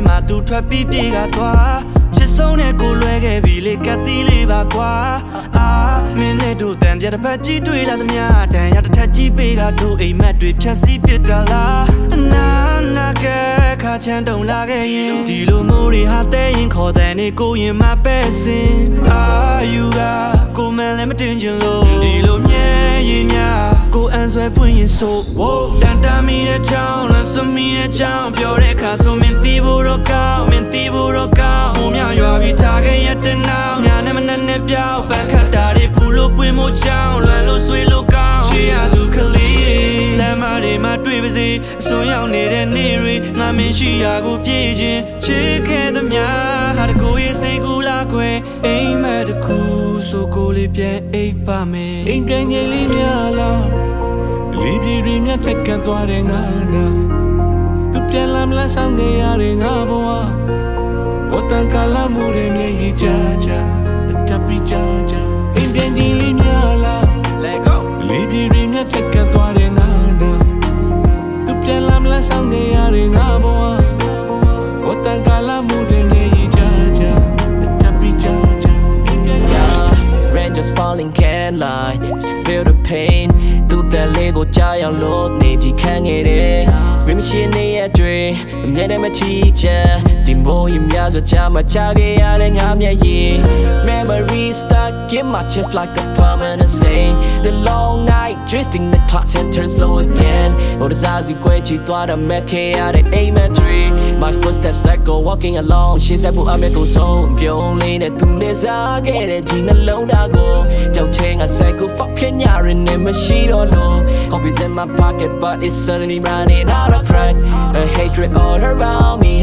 မှာသူထွက်ပြီးပြေကသွားချစ်ဆုံးတဲ့ကိုလွဲခဲ့ပြီလေကတ်သီးလေးပါကွာအာမင်းနဲ့တို့တန်ကြတစ်ဖက်ကြီးတွေ့လာသမျှတန်ရတစ်ထက်ကြီးပေးကတို့အိမ်မက်တွေဖြတ်စီးပြစ်တာလားနာကဲခါချမ်းတုံလာခဲ့ရင်ဒီလိုမိုးတွေဟာတဲရင်ခေါ်တဲ့နေကိုရင်မပဲ့စင်အာယူကကိုမန်လည်းမတင်ချင်လို့ဒီလိုမြဲရင်များကိုအန်ဆွဲဖွင့်ရင်ဆိုတန်တာမီရဲ့ချောင်းလမ်းစမီရဲ့ချောင်းပြောတဲ့အခါဆိုမင်းတီးဖို့တော့ကောင်းမင်းတီးဖို့တော့ကောင်းဟိုမြောင်ရွာပြီးထားခဲ့ရတဲ့နောက်ညာနဲ့မနဲ့ပြောင်းပန်းခတ်တာတွေဖူလို့ပွင့်မို့ချောင်းလွမ်းလို့ဆွေးလို့ကောင်းချီရသူကလေးလမ်းမတွေမှာတွေ့ပါစေအစွန်းရောက်နေတဲ့နေ့တွေငါမင်းရှိရာကိုပြေးခြင်းချစ်ခဲ့သမျှဟာတကိုရဲ့စိတ်ကူလာခွဲအိမ်မက်တစ်ခုဆိုကိုလေးပြန်အိပ်ပါမယ်အိမ်ပြန်ငယ်လေးများလားလေးပြေတွေမြတ်ထက်ကန်သွားတဲ့ငါနာသူပြန်လာမလားဆောင်နေရတဲ့ငါဘဝဝတ်တန်ကလာမှုတွေမြည်ရကြကြတပ်ပြီးကြကြအိမ်ပြန်ငယ်လေးများလား Let go လေးပြေတွေမြတ်ထက်ကန်သွားတဲ့ငါနာသူပြန်လာမလားဆောင်နေရတဲ့ငါဘဝဝတ်တန်ကလာမှုတွေမြည်ရကြကြတပ်ပြီးကြကြအိမ်ပြန်ငယ် Rain just falling can't lie still feel the pain သူတဲ့လေးကိုကြားရောက်လို့နေကြည့်ခံခဲ့တယ်မင်းမရှိနေရတွေ့အမြဲတမ်းမချီချမ်းဒီမိုးရင်များစွာချမ်းမချခဲ့ရတဲ့ငါမျက်ရည် Memories stuck in my chest like a permanent stain The long night drifting the clock and turn slow again ဟိုတစားစီခွဲချီသွားတဲ့မဲ့ခဲ့ရတဲ့အိမ်မက်တွေ My footsteps like go walking along ရှေ့ဆက်ဖို့အမေကိုဆုံးပြုံးလေးနဲ့သူနဲ့စားခဲ့တဲ့ဒီနှလုံးသားကိုကြောက်ချင်းကဆက်ကို fucking ညာရင်းနဲ့မရှိတော့လို့ Hope is in my pocket but it's suddenly running out of track A hatred all around me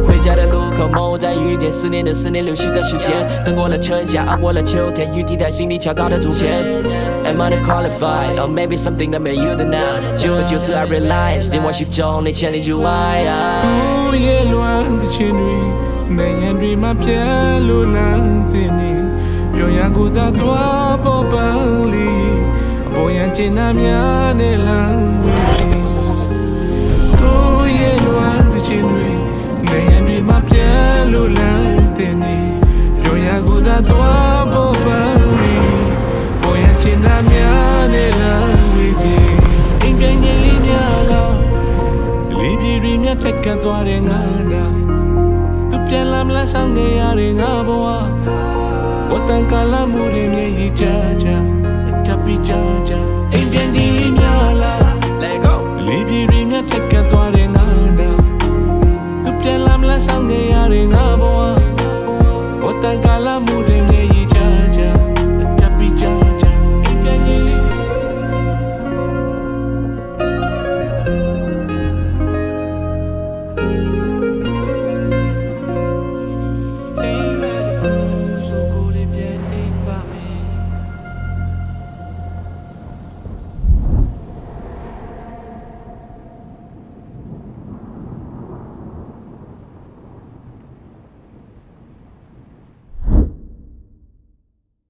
回家的路口某在雨点思念的思念流逝的时间等过了春夏熬过了秋天雨滴在心里悄高的祖先 Am I qualified or maybe something that made you the now 久了就自然 realize 连我心中你千里之外夜乱的情侣难言对吗偏路难的你表扬过的多宝宝里不言见那面的浪夜乱的情侣难言对吗偏路难的你表扬过的多宝宝里不言见那面的浪အိမ်ပြန်ငယ်လေးများလားလေးပြေတွေမြတ်ထက်ကန်သွားတဲ့ငါနာသူပြန်လာမလားဆောင်နေရတဲ့ငါဘဝဝတ်တန်ကလာမှုတွေမြည်ရကြ